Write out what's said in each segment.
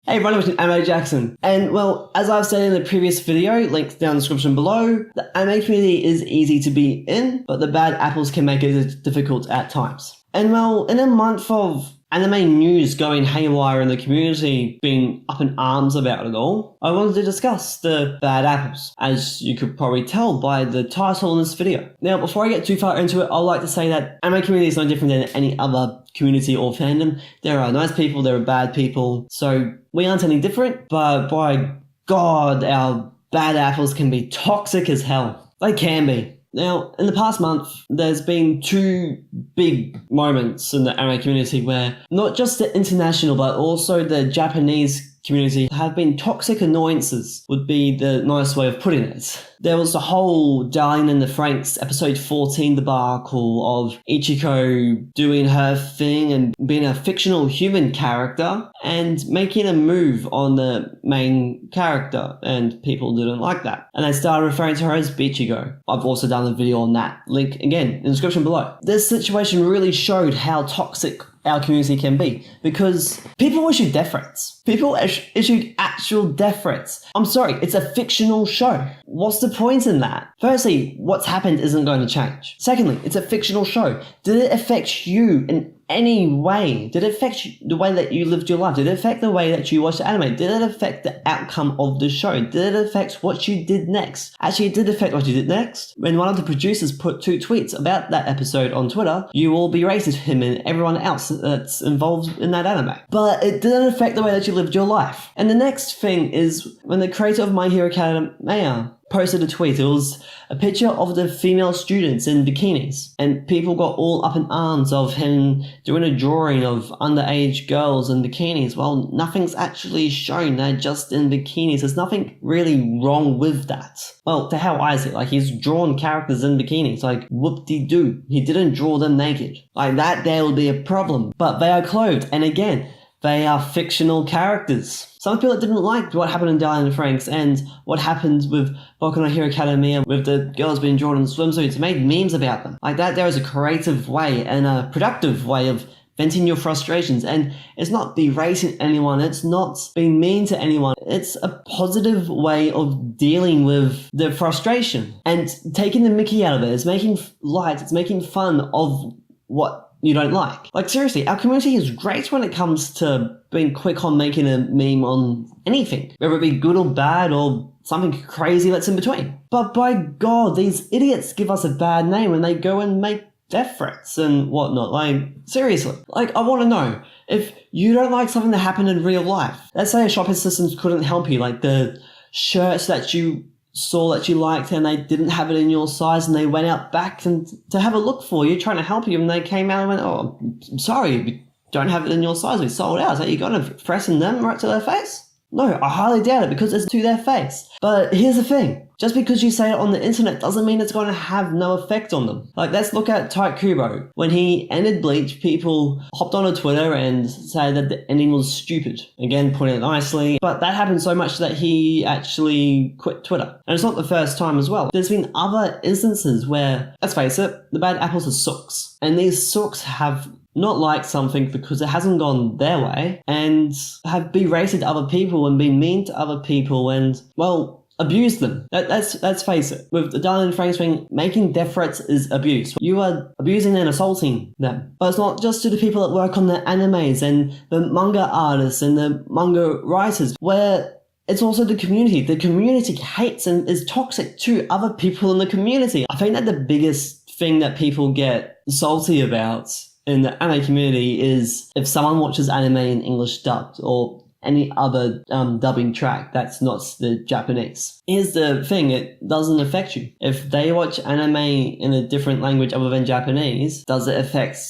Hey everyone, I'm Anime Jackson. And well, as I've said in the previous video, linked down in the description below, the anime community is easy to be in, but the bad apples can make it difficult at times. And well, in a month of anime news going haywire and the community being up in arms about it all, I wanted to discuss the bad apples, as you could probably tell by the title in this video. Now, before I get too far into it, I'd like to say that anime community is no different than any other community or fandom. There are nice people, there are bad people, so we aren't any different, but by God, our bad apples can be toxic as hell. They can be. Now, in the past month, there's been two big moments in the anime community where not just the international, but also the Japanese community have been toxic annoyances, would be the nice way of putting it. There was the whole Darling in the Franxx episode 14 debacle of Ichiko doing her thing and being a fictional human character and making a move on the main character, and people didn't like that. And they started referring to her as Bichigo. I've also done a video on that, link again in the description below. This situation really showed how toxic our community can be, because people issued death threats. People issued actual death threats. I'm sorry, it's a fictional show. What's the point in that? Firstly, what's happened isn't going to change. Secondly, it's a fictional show. Did it affect you in any way? Did it affect the way that you lived your life? Did it affect the way that you watched the anime? Did it affect the outcome of the show? Did it affect what you did next? Actually, it did affect what you did next. When one of the producers put 2 tweets about that episode on Twitter, you will be racist to him and everyone else that's involved in that anime. But it didn't affect the way that you lived your life. And the next thing is when the creator of My Hero Academia posted a tweet. It was a picture of the female students in bikinis, and people got all up in arms of him doing a drawing of underage girls in bikinis. Well, nothing's actually shown. They're just in bikinis. There's nothing really wrong with that. Well, to how I see it, like, he's drawn characters in bikinis, like, whoop-de-doo. He didn't draw them naked. Like, that there will be a problem. But they are clothed, and again, they are fictional characters. Some people that didn't like what happened in Darling in the Franxx and what happened with Boku no Hero Academia with the girls being drawn in swimsuits made memes about them. Like that, there is a creative way and a productive way of venting your frustrations, and it's not berating anyone, it's not being mean to anyone, it's a positive way of dealing with the frustration and taking the mickey out of it. It's making light, it's making fun of what you don't like. Like, seriously, our community is great when it comes to being quick on making a meme on anything, whether it be good or bad or something crazy that's in between. But by God, these idiots give us a bad name when they go and make death threats and whatnot. Like, seriously. Like, I want to know, if you don't like something that happened in real life, let's say a shop assistant couldn't help you, like the shirts that you saw that you liked and they didn't have it in your size and they went out back and to have a look for you, trying to help you, and they came out and went, oh, I'm sorry, we don't have it in your size, we sold out. So you're going to pressing them right to their face? No, I highly doubt it, because it's to their face. But here's the thing. Just because you say it on the internet doesn't mean it's going to have no effect on them. Like, let's look at Tite Kubo. When he ended Bleach, people hopped onto Twitter and said that the ending was stupid. Again, putting it nicely. But that happened so much that he actually quit Twitter. And it's not the first time as well. There's been other instances where, let's face it, the bad apples are sooks. And these sooks have not liked something because it hasn't gone their way, and have berated other people and been mean to other people and, well, abused them. Let's face it. With the Darling in the Franxx thing, making death threats is abuse. You are abusing and assaulting them. But it's not just to the people that work on the animes and the manga artists and the manga writers, where it's also the community. The community hates and is toxic to other people in the community. I think that the biggest thing that people get salty about in the anime community is if someone watches anime in English dubbed or any other dubbing track that's not the Japanese. Here's the thing, it doesn't affect you. If they watch anime in a different language other than Japanese, does it affect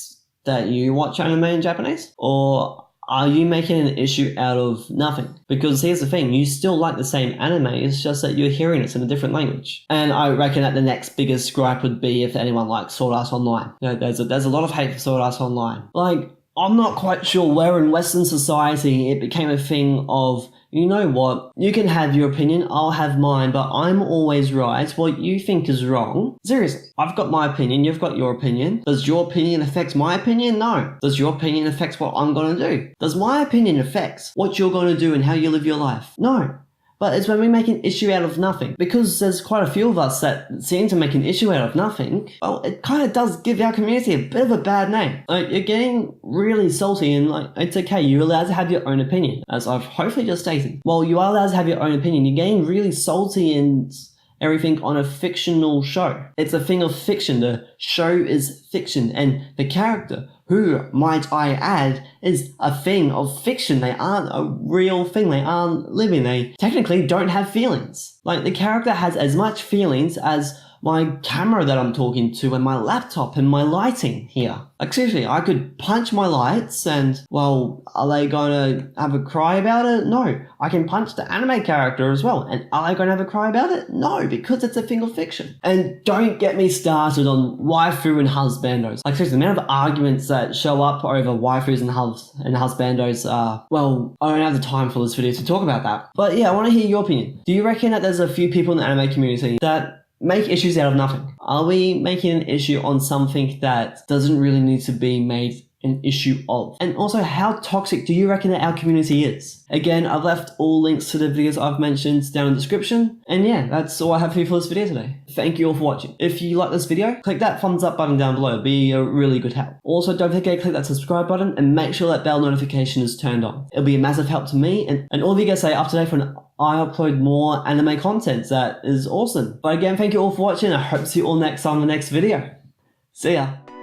that you watch anime in Japanese? Or are you making an issue out of nothing? Because here's the thing, you still like the same anime, it's just that you're hearing it in a different language. And I reckon that the next biggest gripe would be if anyone likes Sword Art Online. You know, there's a lot of hate for Sword Art Online. Like, I'm not quite sure where in Western society it became a thing of, you know what, you can have your opinion, I'll have mine, but I'm always right. What you think is wrong. Seriously, I've got my opinion, you've got your opinion. Does your opinion affect my opinion? No. Does your opinion affect what I'm going to do? Does my opinion affect what you're going to do and how you live your life? No. But it's when we make an issue out of nothing. Because there's quite a few of us that seem to make an issue out of nothing, well, it kind of does give our community a bit of a bad name. Like, you're getting really salty and, like, it's okay, you're allowed to have your own opinion, as I've hopefully just stated. While you are allowed to have your own opinion, you're getting really salty and everything on a fictional show. It's a thing of fiction. The show is fiction, and the character, who, might I add, is a thing of fiction. They aren't a real thing. They aren't living. They technically don't have feelings. Like, the character has as much feelings as my camera that I'm talking to and my laptop and my lighting here. Like, seriously, I could punch my lights and, well, are they going to have a cry about it? No. I can punch the anime character as well. And are they going to have a cry about it? No, because it's a thing of fiction. And don't get me started on waifu and husbandos. Like, seriously, the amount of arguments that show up over waifus and husbandos are, well, I don't have the time for this video to talk about that. But yeah, I want to hear your opinion. Do you reckon that there's a few people in the anime community that make issues out of nothing? Are we making an issue on something that doesn't really need to be made an issue of? And also, how toxic do you reckon that our community is? Again, I've left all links to the videos I've mentioned down in the description. And yeah, that's all I have for you for this video today. Thank you all for watching. If you like this video, click that thumbs up button down below. It'd be a really good help. Also, don't forget to click that subscribe button and make sure that bell notification is turned on. It'll be a massive help to me and all of you guys stay up to date for I upload more anime content that is awesome. But again, thank you all for watching. I hope to see you all next time in the next video. See ya.